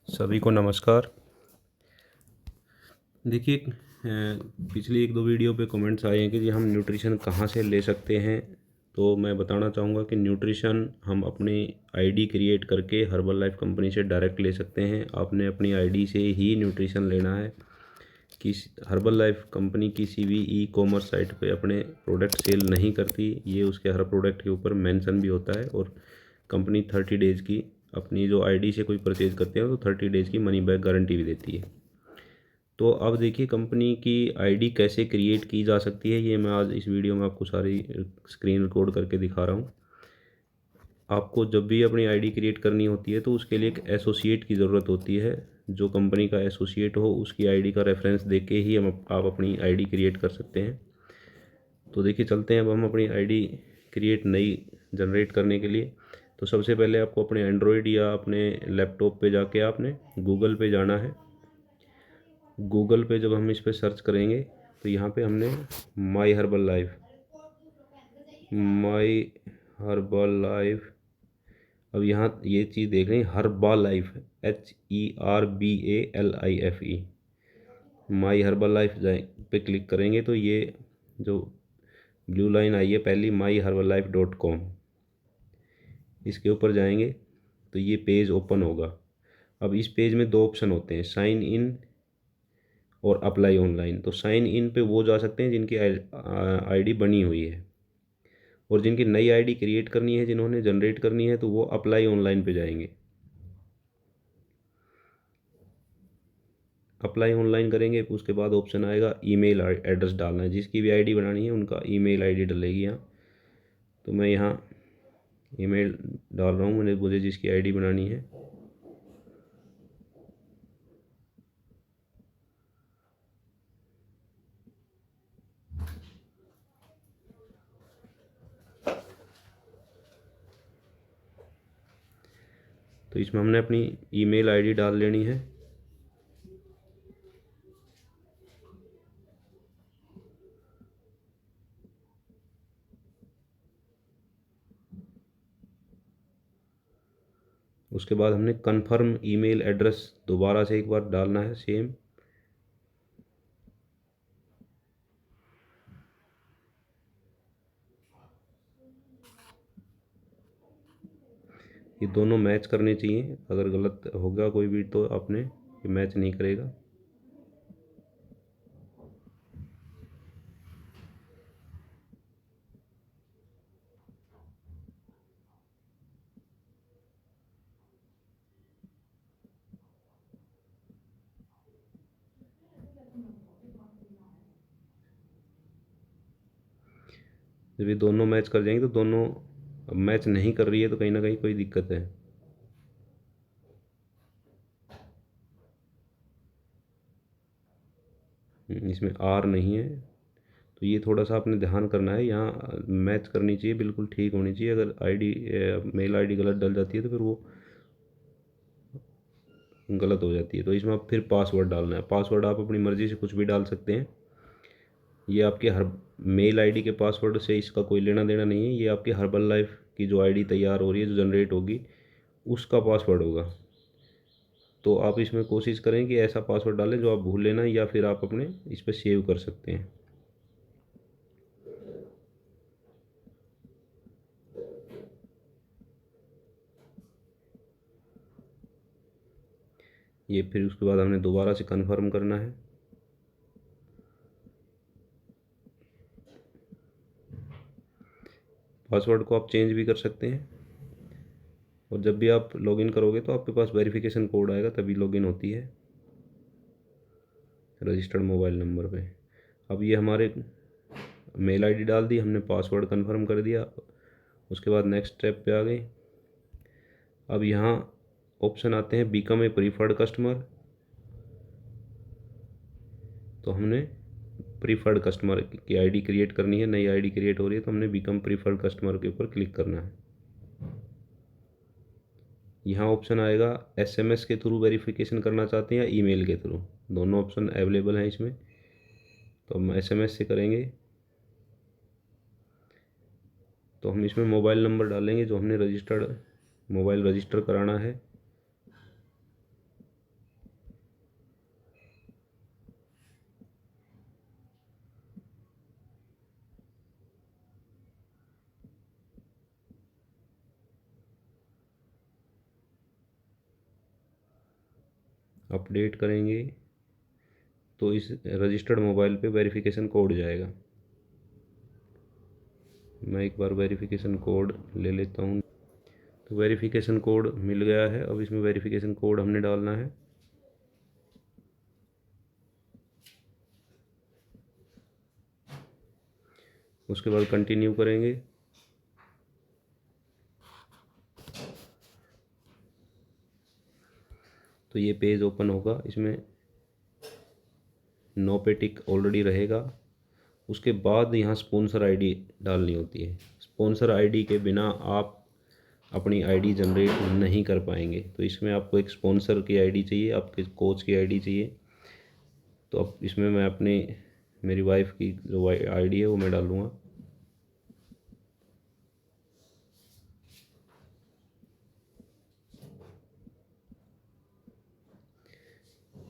सभी को नमस्कार। देखिए, पिछली एक दो वीडियो पे कमेंट्स आए हैं कि जी हम न्यूट्रिशन कहाँ से ले सकते हैं। तो मैं बताना चाहूँगा कि न्यूट्रिशन हम अपनी आईडी क्रिएट करके हर्बल लाइफ कंपनी से डायरेक्ट ले सकते हैं। आपने अपनी आईडी से ही न्यूट्रिशन लेना है। किस हर्बल लाइफ कंपनी किसी भी ई कॉमर्स साइट पे अपने प्रोडक्ट सेल नहीं करती। ये उसके हर प्रोडक्ट के ऊपर मेंशन भी होता है। और कंपनी 30 डेज़ की अपनी जो आईडी से कोई परचेज़ करते हैं तो 30 डेज़ की मनी बैक गारंटी भी देती है। तो अब देखिए कंपनी की आईडी कैसे क्रिएट की जा सकती है, ये मैं आज इस वीडियो में आपको सारी स्क्रीन रिकॉर्ड करके दिखा रहा हूँ। आपको जब भी अपनी आईडी क्रिएट करनी होती है तो उसके लिए एक एसोसिएट की ज़रूरत होती है। जो कंपनी का एसोसिएट हो उसकी आईडी का रेफरेंस देके ही आप अपनी आईडी क्रिएट कर सकते हैं। तो देखिए चलते हैं अब हम अपनी आईडी क्रिएट नई जनरेट करने के लिए। तो सबसे पहले आपको अपने एंड्रॉयड या अपने लैपटॉप पे जाके आपने गूगल पे जाना है। गूगल पे जब हम इस पर सर्च करेंगे तो यहाँ पे हमने माई हर्बल लाइफ, माई हर्बल लाइफ, अब यहाँ ये चीज़ देख रहे हैं हर्बल लाइफ, HERBALIFE, माई हर्बल लाइफ जाए पे क्लिक करेंगे तो ये जो ब्लू लाइन आई है पहली myherbalife.com, इसके ऊपर जाएंगे तो ये पेज ओपन होगा। अब इस पेज में दो ऑप्शन होते हैं, साइन इन और अप्लाई ऑनलाइन। तो साइन इन पे वो जा सकते हैं जिनकी आईडी बनी हुई है, और जिनकी नई आईडी क्रिएट करनी है, जिन्होंने जनरेट करनी है, तो वो अप्लाई ऑनलाइन पे जाएंगे। अप्लाई ऑनलाइन करेंगे उसके बाद ऑप्शन आएगा ईमेल एड्रेस डालना है। जिसकी भी आईडी बनानी है उनका ईमेल आईडी डलेगी यहाँ। तो मैं यहाँ ईमेल डाल रहा हूँ, मुझे जिसकी आईडी बनानी है। तो इसमें हमने अपनी ईमेल आईडी डाल लेनी है। उसके बाद हमने कन्फर्म ईमेल एड्रेस दोबारा से एक बार डालना है सेम। ये दोनों मैच करने चाहिए, अगर गलत होगा कोई भी तो आपने ये मैच नहीं करेगा। जब ये दोनों मैच कर जाएंगे तो दोनों मैच नहीं कर रही है तो कहीं ना कहीं कोई दिक्कत है। इसमें आर नहीं है, तो ये थोड़ा सा आपने ध्यान करना है। यहाँ मैच करनी चाहिए, बिल्कुल ठीक होनी चाहिए। अगर आईडी मेल आईडी गलत डल जाती है तो फिर वो गलत हो जाती है। तो इसमें आप फिर पासवर्ड डालना है। पासवर्ड आप अपनी मर्ज़ी से कुछ भी डाल सकते हैं। ये आपके हर मेल आईडी के पासवर्ड से इसका कोई लेना देना नहीं है। ये आपकी हर्बल लाइफ की जो आईडी तैयार हो रही है, जो जनरेट होगी, उसका पासवर्ड होगा। तो आप इसमें कोशिश करें कि ऐसा पासवर्ड डालें जो आप भूल लेना, या फिर आप अपने इस पर सेव कर सकते हैं। ये फिर उसके बाद हमने दोबारा से कन्फर्म करना है। पासवर्ड को आप चेंज भी कर सकते हैं, और जब भी आप लॉगिन करोगे तो आपके पास वेरिफिकेशन कोड आएगा, तभी लॉगिन होती है रजिस्टर्ड मोबाइल नंबर पे। अब ये हमारे मेल आईडी डाल दी हमने, पासवर्ड कन्फर्म कर दिया। उसके बाद नेक्स्ट स्टेप पे आ गए। अब यहाँ ऑप्शन आते हैं बिकम ए प्रीफर्ड कस्टमर। तो हमने प्रीफर्ड कस्टमर की आईडी क्रिएट करनी है, नई आईडी क्रिएट हो रही है, तो हमने बिकम प्रीफर्ड कस्टमर के ऊपर क्लिक करना है। यहाँ ऑप्शन आएगा एसएमएस के थ्रू वेरिफिकेशन करना चाहते हैं या ईमेल के थ्रू, दोनों ऑप्शन अवेलेबल हैं इसमें। तो हम एसएमएस से करेंगे। तो हम इसमें मोबाइल नंबर डालेंगे जो हमने मोबाइल रजिस्टर कराना है। अपडेट करेंगे तो इस रजिस्टर्ड मोबाइल पे वेरिफिकेशन कोड जाएगा। मैं एक बार वेरिफिकेशन कोड ले लेता हूँ। तो वेरिफिकेशन कोड मिल गया है। अब इसमें वेरिफिकेशन कोड हमने डालना है। उसके बाद कंटिन्यू करेंगे। तो ये पेज ओपन होगा। इसमें नो पे टिक ऑलरेडी रहेगा। उसके बाद यहाँ स्पॉन्सर आईडी डालनी होती है। स्पॉन्सर आईडी के बिना आप अपनी आईडी जनरेट नहीं कर पाएंगे। तो इसमें आपको एक स्पॉन्सर की आईडी चाहिए, आपके कोच की आईडी चाहिए। तो अब इसमें मैं अपने मेरी वाइफ की जो आईडी है वो मैं डालूँगा।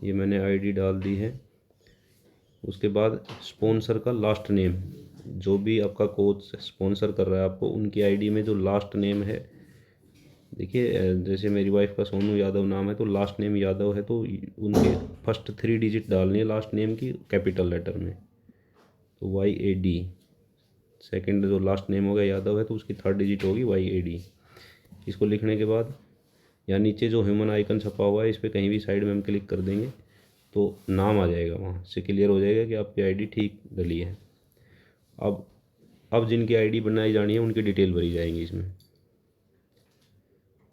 ये मैंने आईडी डाल दी है। उसके बाद स्पॉन्सर का लास्ट नेम, जो भी आपका कोच स्पॉन्सर कर रहा है आपको, उनकी आईडी में जो लास्ट नेम है, देखिए जैसे मेरी वाइफ का सोनू यादव नाम है तो लास्ट नेम यादव है, तो उनके फर्स्ट 3 डिजिट डालनी है लास्ट नेम की कैपिटल लेटर में। तो YAD, सेकंड जो लास्ट नेम हो गया यादव है तो उसकी 3rd डिजिट होगी YAD। इसको लिखने के बाद यहाँ नीचे जो ह्यूमन आइकन छपा हुआ है इस पर कहीं भी साइड में हम क्लिक कर देंगे तो नाम आ जाएगा, वहाँ से क्लियर हो जाएगा कि आपकी आईडी ठीक डली है। अब जिनकी आईडी बनाई जानी है उनकी डिटेल भरी जाएंगी इसमें।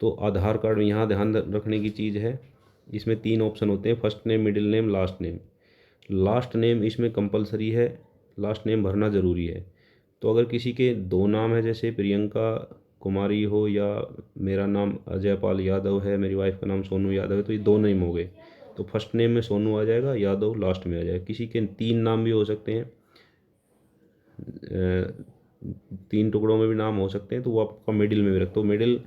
तो आधार कार्ड में यहाँ ध्यान रखने की चीज़ है, इसमें 3 ऑप्शन होते हैं, first name, middle name, last name. Last name इसमें कंपलसरी है, लास्ट नेम भरना ज़रूरी है। तो अगर किसी के 2 नाम है, जैसे प्रियंका कुमारी हो या मेरा नाम अजय पाल यादव है, मेरी वाइफ का नाम सोनू यादव है, तो ये 2 नेम हो गए। तो फर्स्ट नेम में सोनू आ जाएगा, यादव लास्ट में आ जाएगा। किसी के 3 नाम भी हो सकते हैं, 3 टुकड़ों में भी नाम हो सकते हैं, तो वो आपका मिडिल में भी रखते हो। मिडिल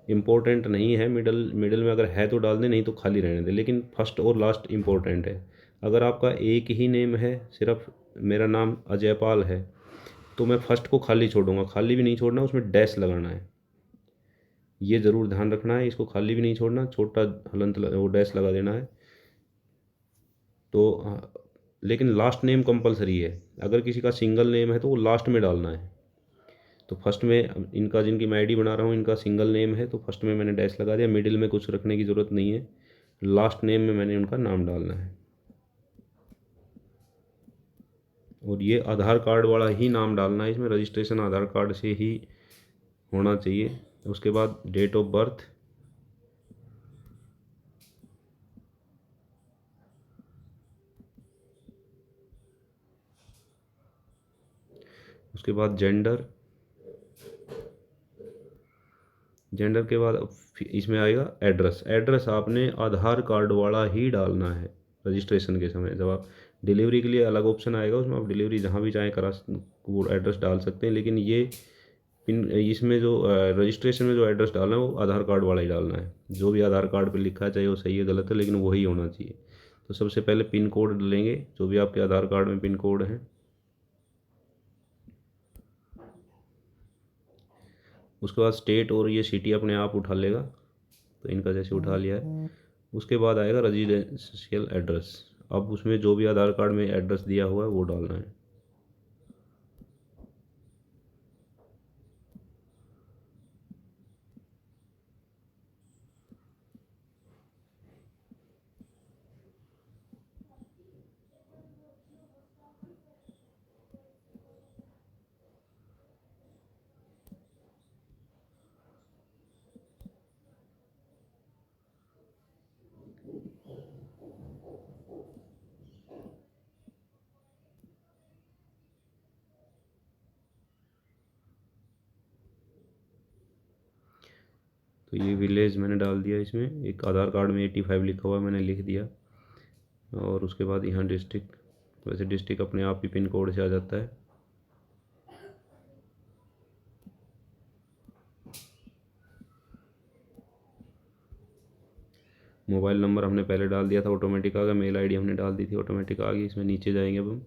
इम्पोर्टेंट नहीं है, मिडिल में अगर है तो डाल दें, नहीं तो खाली रहने दें, लेकिन फर्स्ट और लास्ट इम्पोर्टेंट है। अगर आपका एक ही नेम है, सिर्फ मेरा नाम अजय पाल है, तो मैं फर्स्ट को खाली छोड़ूंगा। खाली भी नहीं छोड़ना, उसमें डैश लगाना है, ये ज़रूर ध्यान रखना है। इसको खाली भी नहीं छोड़ना, छोटा हलंत वो डैश लगा देना है। तो लेकिन लास्ट नेम कंपलसरी है। अगर किसी का सिंगल नेम है तो वो लास्ट में डालना है। तो फर्स्ट में इनका, जिनकी मैं आईडी बना रहा हूँ, इनका सिंगल नेम है तो फर्स्ट में मैंने डैश लगा दिया। मिडिल में कुछ रखने की ज़रूरत नहीं है, लास्ट नेम में मैंने उनका नाम डालना है। और ये आधार कार्ड वाला ही नाम डालना है, इसमें रजिस्ट्रेशन आधार कार्ड से ही होना चाहिए। उसके बाद डेट ऑफ बर्थ, उसके बाद जेंडर के बाद इसमें आएगा एड्रेस। एड्रेस आपने आधार कार्ड वाला ही डालना है रजिस्ट्रेशन के समय। जब आप डिलीवरी के लिए अलग ऑप्शन आएगा, उसमें आप डिलीवरी जहाँ भी चाहें करा वो एड्रेस डाल सकते हैं, लेकिन ये इसमें जो रजिस्ट्रेशन में जो एड्रेस डालना है वो आधार कार्ड वाला ही डालना है। जो भी आधार कार्ड पर लिखा है, चाहे वो सही है गलत है, लेकिन वही होना चाहिए। तो सबसे पहले पिन कोड डालेंगे, जो भी आपके आधार कार्ड में पिन कोड है। उसके बाद स्टेट और ये सिटी अपने आप उठा लेगा, तो इनका जैसे उठा लिया है। उसके बाद आएगा रेजिडेंशियल एड्रेस। अब उसमें जो भी आधार कार्ड में एड्रेस दिया हुआ है वो डालना है। तो ये विलेज मैंने डाल दिया। इसमें एक आधार कार्ड में 85 लिखा हुआ मैंने लिख दिया। और उसके बाद यहाँ डिस्ट्रिक्ट, वैसे डिस्ट्रिक्ट अपने आप ही पिन कोड से आ जाता है। मोबाइल नंबर हमने पहले डाल दिया था, ऑटोमेटिक आ गया। मेल आईडी हमने डाल दी थी, ऑटोमेटिक आ गई। इसमें नीचे जाएंगे अब हम,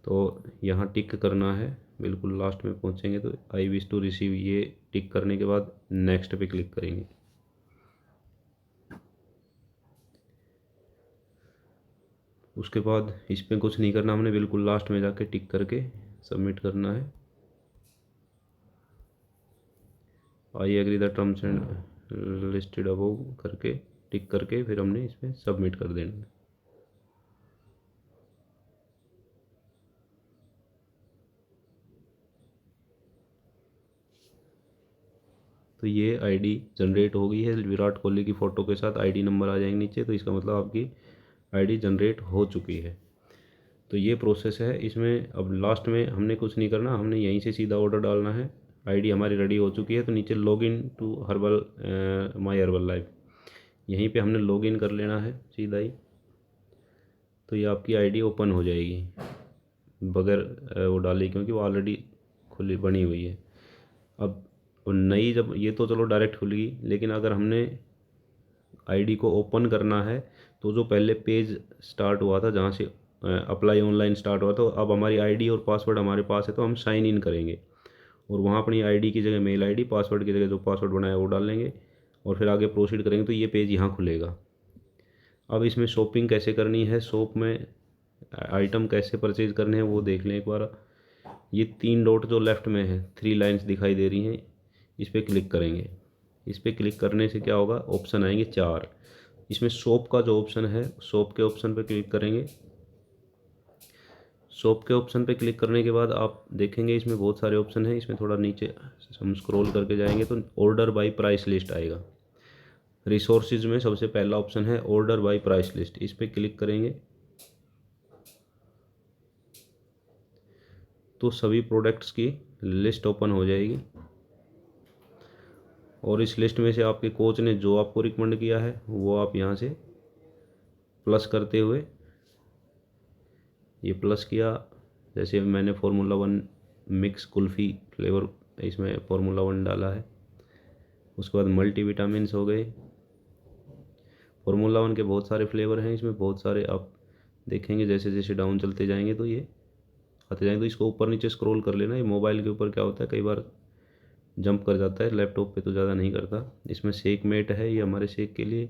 तो यहाँ टिक करना है। बिल्कुल लास्ट में पहुँचेंगे तो आई विश टू रिसीव, ये टिक करने के बाद नेक्स्ट पे क्लिक करेंगे। उसके बाद इस पर कुछ नहीं करना, हमने बिल्कुल लास्ट में जाके टिक करके सबमिट करना है। I agree the terms and listed above करके टिक करके फिर हमने इस पर सबमिट कर देना है। तो ये आईडी जनरेट हो गई है, विराट कोहली की फ़ोटो के साथ आईडी नंबर आ जाएंगे नीचे, तो इसका मतलब आपकी आईडी जनरेट हो चुकी है। तो ये प्रोसेस है इसमें। अब लास्ट में हमने कुछ नहीं करना, हमने यहीं से सीधा ऑर्डर डालना है। आईडी हमारी रेडी हो चुकी है, तो नीचे login to herbal my herbal life, यहीं पे हमने लॉगिन कर लेना है सीधा ही। तो ये आपकी आईडी ओपन हो जाएगी बगैर वो डाले, क्योंकि वो ऑलरेडी खुली बनी हुई है। अब नई जब ये तो चलो डायरेक्ट खुल गई, लेकिन अगर हमने आईडी को ओपन करना है तो जो पहले पेज स्टार्ट हुआ था जहाँ से अप्लाई ऑनलाइन स्टार्ट हुआ, तो अब हमारी आईडी और पासवर्ड हमारे पास है, तो हम साइन इन करेंगे और वहाँ अपनी आईडी की जगह मेल आईडी, पासवर्ड की जगह जो पासवर्ड बनाया वो डाल लेंगे और फिर आगे प्रोसीड करेंगे, तो ये पेज यहाँ खुलेगा। अब इसमें शॉपिंग कैसे करनी है, शॉप में आइटम कैसे परचेज करने हैं वो देख लें एक बार। ये 3 डॉट जो लेफ़्ट में है, 3 लाइन्स दिखाई दे रही हैं, इस पर क्लिक करेंगे। इस पर क्लिक करने से क्या होगा, ऑप्शन आएंगे 4। इसमें शॉप का जो ऑप्शन है, शॉप के ऑप्शन पर क्लिक करेंगे। शॉप के ऑप्शन पे क्लिक करने के बाद आप देखेंगे इसमें बहुत सारे ऑप्शन हैं। इसमें थोड़ा नीचे हम स्क्रॉल करके जाएंगे तो ऑर्डर बाय प्राइस लिस्ट आएगा। रिसोर्सेज में सबसे पहला ऑप्शन है ऑर्डर बाय प्राइस लिस्ट, इस पर क्लिक करेंगे तो सभी प्रोडक्ट्स की लिस्ट ओपन हो जाएगी और इस लिस्ट में से आपके कोच ने जो आपको रिकमेंड किया है वो आप यहाँ से प्लस करते हुए, ये प्लस किया, जैसे मैंने फार्मूला 1 मिक्स कुल्फ़ी फ्लेवर इसमें फार्मूला 1 डाला है। उसके बाद मल्टी विटामिन्स हो गए। फार्मूला 1 के बहुत सारे फ्लेवर हैं, इसमें बहुत सारे आप देखेंगे जैसे जैसे डाउन चलते जाएंगे तो ये आते जाएंगे। तो इसको ऊपर नीचे स्क्रॉल कर लेना। ये मोबाइल के ऊपर क्या होता है कई बार जंप कर जाता है, लैपटॉप पे तो ज़्यादा नहीं करता। इसमें शेक मेट है, ये हमारे शेक के लिए।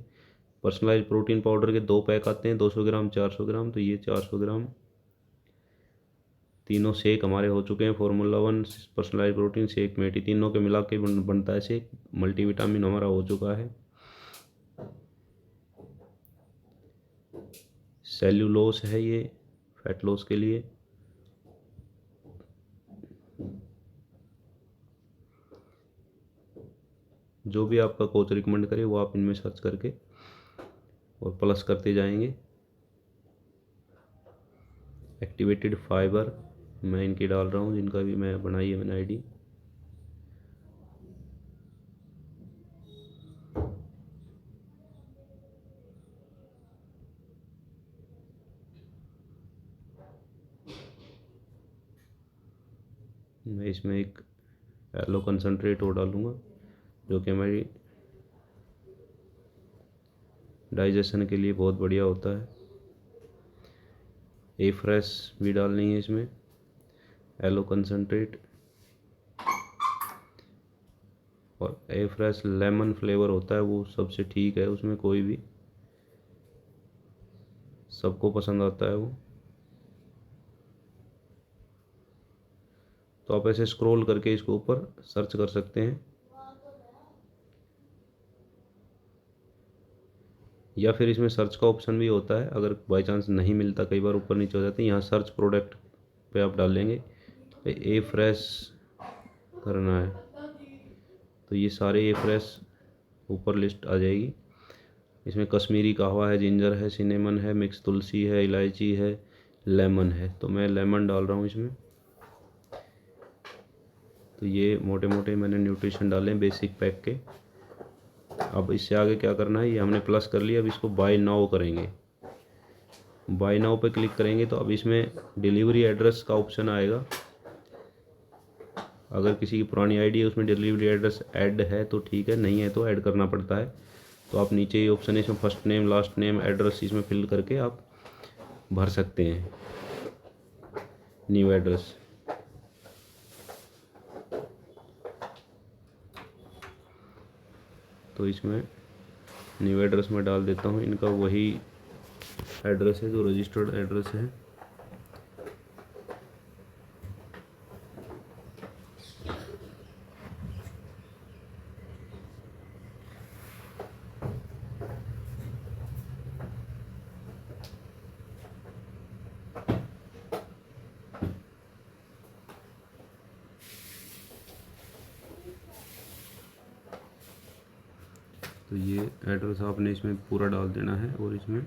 पर्सनलाइज प्रोटीन पाउडर के 2 पैक आते हैं, 200 ग्राम 400 ग्राम, तो ये 400 ग्राम। तीनों शेक हमारे हो चुके हैं, formula 1, personalize protein, shake mate, तीनों के मिला के बनता है शेक। मल्टीविटामिन हमारा हो चुका है। सेल्यूलोस है ये फैट लॉस के लिए। जो भी आपका कोच रिकमेंड करे वो आप इनमें सर्च करके और प्लस करते जाएंगे। एक्टिवेटेड फाइबर मैं इनकी डाल रहा हूँ, जिनका भी मैं बनाई है मैंने आईडी। मैं इसमें एक एलो कंसनट्रेट और डालूँगा जो कि हमारी डाइजेशन के लिए बहुत बढ़िया होता है। ए फ्रेश भी डालनी है इसमें, एलो कंसनट्रेट, और ए फ्रेश लेमन फ्लेवर होता है वो सबसे ठीक है, उसमें कोई भी सबको पसंद आता है वो। तो आप ऐसे स्क्रॉल करके इसको ऊपर सर्च कर सकते हैं, या फिर इसमें सर्च का ऑप्शन भी होता है। अगर बाई चांस नहीं मिलता, कई बार ऊपर नीचे हो जाते हैं, यहाँ सर्च प्रोडक्ट पे आप डाल लेंगे तो ए फ्रेश करना है, तो ये सारे ए फ्रेश ऊपर लिस्ट आ जाएगी। इसमें कश्मीरी कहवा है, जिंजर है, सिनेमन है, मिक्स तुलसी है, इलायची है, लेमन है, तो मैं लेमन डाल रहा हूँ इसमें। तो ये मोटे मोटे मैंने न्यूट्रिशन डाले हैं बेसिक पैक के। अब इससे आगे क्या करना है, ये हमने प्लस कर लिया। अब इसको बाय नाउ करेंगे। बाय नाउ पे क्लिक करेंगे तो अब इसमें डिलीवरी एड्रेस का ऑप्शन आएगा। अगर किसी की पुरानी आईडी है उसमें डिलीवरी एड्रेस ऐड है तो ठीक है, नहीं है तो ऐड करना पड़ता है। तो आप नीचे ये ऑप्शन है, इसमें first name last name address इसमें फिल करके आप भर सकते हैं न्यू एड्रेस। तो इसमें न्यू एड्रेस में डाल देता हूँ इनका वही एड्रेस है, जो रजिस्टर्ड एड्रेस है। तो ये एड्रेस आपने इसमें पूरा डाल देना है और इसमें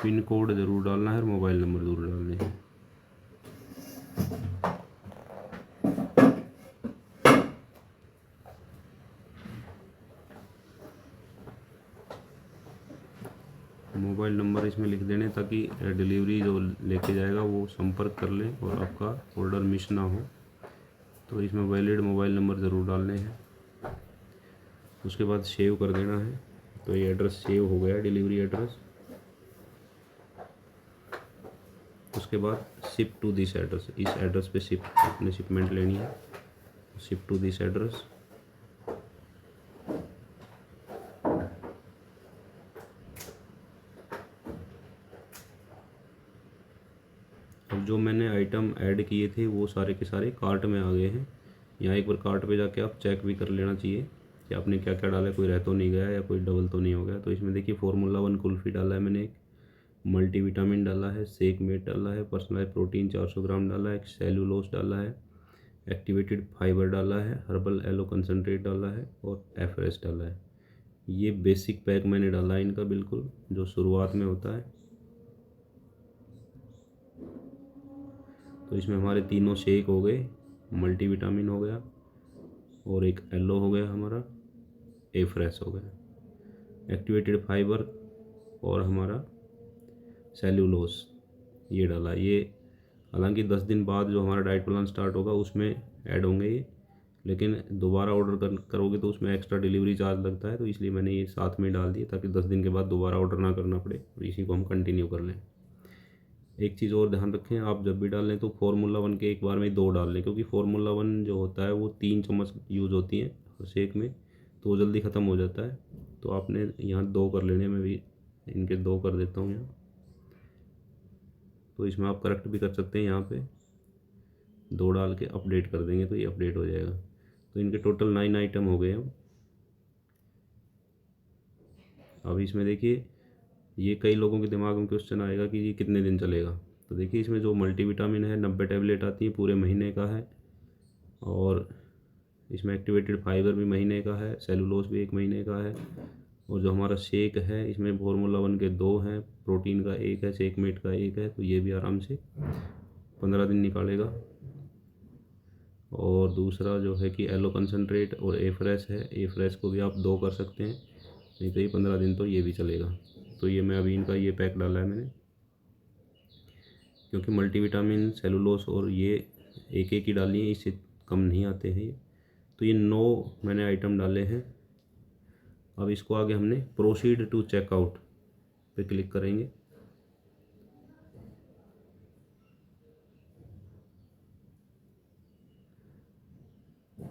पिन कोड ज़रूर डालना है और मोबाइल नंबर ज़रूर डालने हैं। मोबाइल नंबर इसमें लिख देने ताकि डिलीवरी जो लेके जाएगा वो संपर्क कर ले और आपका ऑर्डर मिस ना हो। तो इसमें वैलिड मोबाइल नंबर ज़रूर डालने हैं। उसके बाद सेव कर देना है। तो ये एड्रेस सेव हो गया, डिलीवरी एड्रेस। उसके बाद शिप टू दिस एड्रेस, इस एड्रेस पे अपने शिपमेंट लेनी है। Ship to this address. अब जो मैंने आइटम ऐड किए थे वो सारे के सारे कार्ट में आ गए हैं। यहाँ एक बार कार्ट पे जाके आप चेक भी कर लेना चाहिए कि आपने क्या क्या डाला है, कोई रह तो नहीं गया या कोई डबल तो नहीं हो गया। तो इसमें देखिए फार्मूला 1 कुल्फ़ी डाला है मैंने, एक मल्टीविटामिन डाला है, शेक मेट डाला है, पर्सनलाइज प्रोटीन 400 ग्राम डाला है, एक सेल्यूलोस डाला है, एक्टिवेटेड फाइबर डाला है, हर्बल एलो कंसनट्रेट डाला है और एफरेस डाला है। ये बेसिक पैक मैंने डाला है इनका, बिल्कुल जो शुरुआत में होता है। तो इसमें हमारे तीनों शेक हो गए, मल्टीविटामिन हो गया और एक एलो हो गया, हमारा ए फ्रेश हो गया, एक्टिवेटेड फाइबर और हमारा सेल्यूलोस ये डाला। ये हालांकि 10 दिन बाद जो हमारा डाइट प्लान स्टार्ट होगा उसमें ऐड होंगे ये, लेकिन दोबारा ऑर्डर करोगे तो उसमें एक्स्ट्रा डिलीवरी चार्ज लगता है। तो इसलिए मैंने ये साथ में डाल दिया ताकि 10 दिन के बाद दोबारा ऑर्डर ना करना पड़े और इसी को हम कंटिन्यू कर लें। एक चीज़ और ध्यान रखें, आप जब भी डाल लें तो फार्मूला 1 के एक बार में 2 डाल लें, क्योंकि फार्मूला 1 जो होता है वो 3 चम्मच यूज़ होती है और शेक में, तो वो जल्दी ख़त्म हो जाता है। तो आपने यहाँ 2 कर लेने, में भी इनके 2 कर देता हूँ यहाँ। तो इसमें आप करेक्ट भी कर सकते हैं, यहाँ पे 2 डाल के अपडेट कर देंगे तो ये अपडेट हो जाएगा। तो इनके टोटल 9 आइटम हो गए हैं। अब इसमें देखिए, ये कई लोगों के दिमाग में क्वेश्चन आएगा कि ये कितने दिन चलेगा। तो देखिए इसमें जो मल्टीविटामिन है 90 टैबलेट आती है, पूरे महीने का है। और इसमें एक्टिवेटेड फाइबर भी महीने का है, सेलुलोज भी 1 महीने का है। और जो हमारा शेक है इसमें फार्मूला 1 के 2 हैं, प्रोटीन का 1 है, शेक मेट का 1 है। तो ये भी आराम से 15 दिन निकालेगा। और दूसरा जो है कि एलो कंसनट्रेट और ए फ्रेश है, ए फ्रेश को भी आप 2 कर सकते हैं, नहीं तो ये 15 दिन तो ये भी चलेगा। तो ये मैं अभी इनका ये पैक डाला है मैंने, क्योंकि मल्टीविटामिन, सेलुलोस और ये एक एक ही डाली है, इससे कम नहीं आते हैं ये। तो ये 9 मैंने आइटम डाले हैं। अब इसको आगे हमने प्रोसीड टू चेकआउट पे क्लिक करेंगे।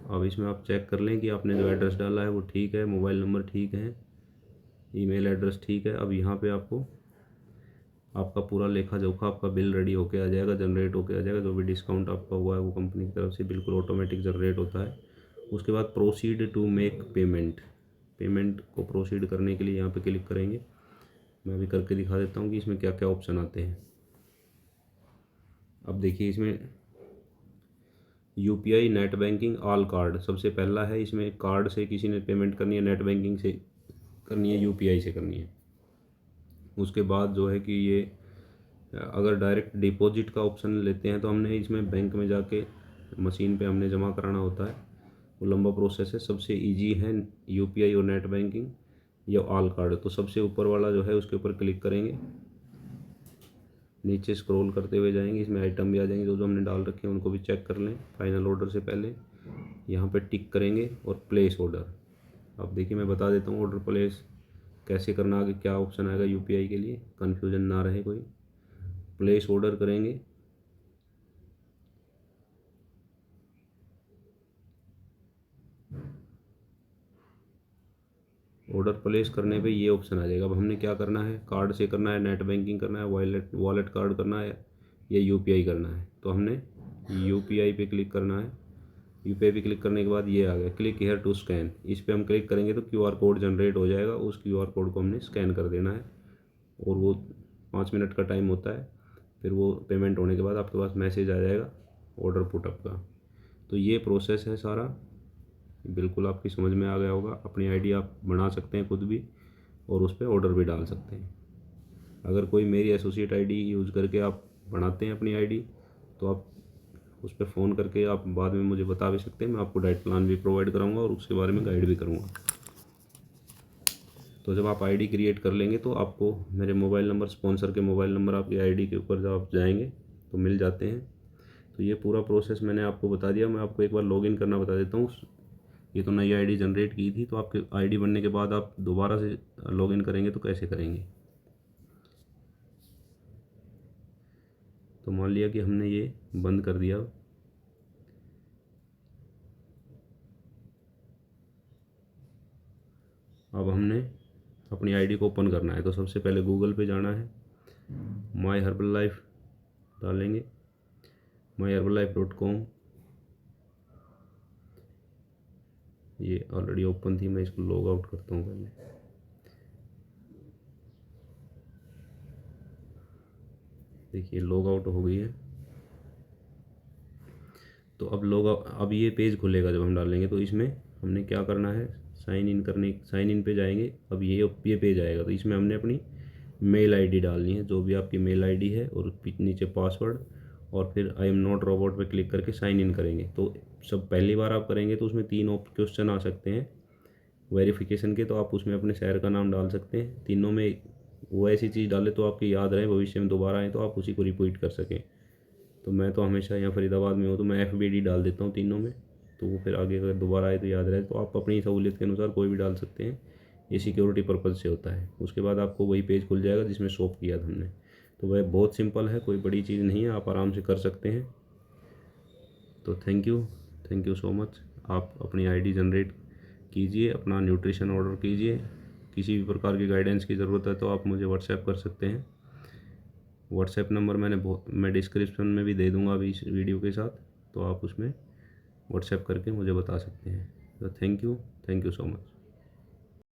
अब इसमें आप चेक कर लें कि आपने जो एड्रेस डाला है वो ठीक है, मोबाइल नंबर ठीक है, ईमेल एड्रेस ठीक है। अब यहाँ पे आपको आपका पूरा लेखा जोखा, आपका बिल रेडी होके आ जाएगा, जनरेट होके आ जाएगा। जो भी डिस्काउंट आपका हुआ है वो कंपनी की तरफ से बिल्कुल ऑटोमेटिक जनरेट होता है। उसके बाद proceed to make payment, payment को प्रोसीड करने के लिए यहाँ पे क्लिक करेंगे। मैं अभी करके दिखा देता हूँ कि इसमें क्या क्या ऑप्शन आते हैं। अब देखिए इसमें UPI, net banking, all card सबसे पहला है। इसमें कार्ड से किसी ने पेमेंट करनी है, नेट बैंकिंग से करनी है, यूपीआई से करनी है। उसके बाद जो है कि ये अगर डायरेक्ट डिपॉजिट का ऑप्शन लेते हैं तो हमने इसमें बैंक में जाके मशीन पे हमने जमा कराना होता है, वो लंबा प्रोसेस है। सबसे इजी है यूपीआई और नेट बैंकिंग या ऑल कार्ड। तो सबसे ऊपर वाला जो है उसके ऊपर क्लिक करेंगे, नीचे स्क्रॉल करते हुए जाएंगे, इसमें आइटम भी आ जाएंगे जो जो हमने डाल रखे हैं, उनको भी चेक कर लें फाइनल ऑर्डर से पहले। यहाँ पे टिक करेंगे और प्लेस ऑर्डर। अब देखिए मैं बता देता हूँ ऑर्डर प्लेस कैसे करना, आगे क्या ऑप्शन आएगा यूपीआई के लिए, कन्फ्यूजन ना रहे कोई। प्लेस ऑर्डर करेंगे, ऑर्डर प्लेस करने पे ये ऑप्शन आ जाएगा। अब हमने क्या करना है, कार्ड से करना है, नेट बैंकिंग करना है, वॉलेट कार्ड करना है या यूपीआई करना है। तो हमने यूपीआई पे क्लिक करना है। यूपीआई पे क्लिक करने के बाद ये आ गया क्लिक हेयर टू स्कैन। इस पर हम क्लिक करेंगे तो क्यूआर कोड जनरेट हो जाएगा। उस क्यूआर कोड को हमने स्कैन कर देना है और वो 5 मिनट का टाइम होता है। फिर वो पेमेंट होने के बाद आपके पास मैसेज आ जाएगा ऑर्डर पुटअप का। तो ये प्रोसेस है सारा, बिल्कुल आपकी समझ में आ गया होगा। अपनी आईडी आप बना सकते हैं खुद भी और उस पर ऑर्डर भी डाल सकते हैं। अगर कोई मेरी एसोसिएट आईडी यूज़ करके आप बनाते हैं अपनी आईडी तो आप उस पर फ़ोन करके आप बाद में मुझे बता भी सकते हैं। मैं आपको डाइट प्लान भी प्रोवाइड कराऊंगा और उसके बारे में गाइड भी करूंगा। तो जब आप आईडी क्रिएट कर लेंगे तो आपको मेरे मोबाइल नंबर, स्पॉन्सर के मोबाइल नंबर आपकी आईडी के ऊपर जब आप जाएंगे तो मिल जाते हैं। तो ये पूरा प्रोसेस मैंने आपको बता दिया। मैं आपको एक बार लॉगिन करना बता देता हूँ। ये तो नई आईडी जनरेट की थी, तो आपके आईडी बनने के बाद आप दोबारा से लॉगिन करेंगे तो कैसे करेंगे। तो मान लिया कि हमने ये बंद कर दिया। अब हमने अपनी आईडी को ओपन करना है। तो सबसे पहले गूगल पे जाना है, माई हर्बल लाइफ डालेंगे, myherbalife.com। ये ऑलरेडी ओपन थी, मैं इसको लॉग आउट करता हूँ पहले। देखिए लॉग आउट हो गई है। तो अब ये पेज खुलेगा जब हम डालेंगे। तो इसमें हमने क्या करना है, साइन इन पे जाएंगे। अब ये पेज आएगा। तो इसमें हमने अपनी मेल आईडी डालनी है, जो भी आपकी मेल आईडी है, और नीचे पासवर्ड, और फिर आई एम नॉट रोबोट पे क्लिक करके साइन इन करेंगे। तो सब पहली बार आप करेंगे तो उसमें 3 क्वेश्चन आ सकते हैं वेरिफिकेशन के। तो आप उसमें अपने शहर का नाम डाल सकते हैं। तीनों में वो ऐसी चीज़ डाले तो आपकी याद रहे, भविष्य में दोबारा आए तो आप उसी को रिपीट कर सकें। तो मैं तो हमेशा यहाँ फरीदाबाद में हूँ तो मैं FBD डाल देता हूँ तीनों में। तो वो फिर आगे अगर दोबारा आए तो याद रहे। तो आप अपनी सहूलियत के अनुसार कोई भी डाल सकते हैं। ये सिक्योरिटी पर्पज़ से होता है। उसके बाद आपको वही पेज खुल जाएगा जिसमें शॉप किया था हमने। तो वह बहुत सिंपल है, कोई बड़ी चीज़ नहीं है, आप आराम से कर सकते हैं। तो थैंक यू सो मच। आप अपनी आईडी जनरेट कीजिए, अपना न्यूट्रिशन ऑर्डर कीजिए। किसी भी प्रकार की गाइडेंस की ज़रूरत है तो आप मुझे व्हाट्सएप कर सकते हैं। व्हाट्सएप नंबर मैं डिस्क्रिप्शन में भी दे दूँगा अभी इस वीडियो के साथ। तो आप उसमें व्हाट्सएप करके मुझे बता सकते हैं। तो थैंक यू सो मच।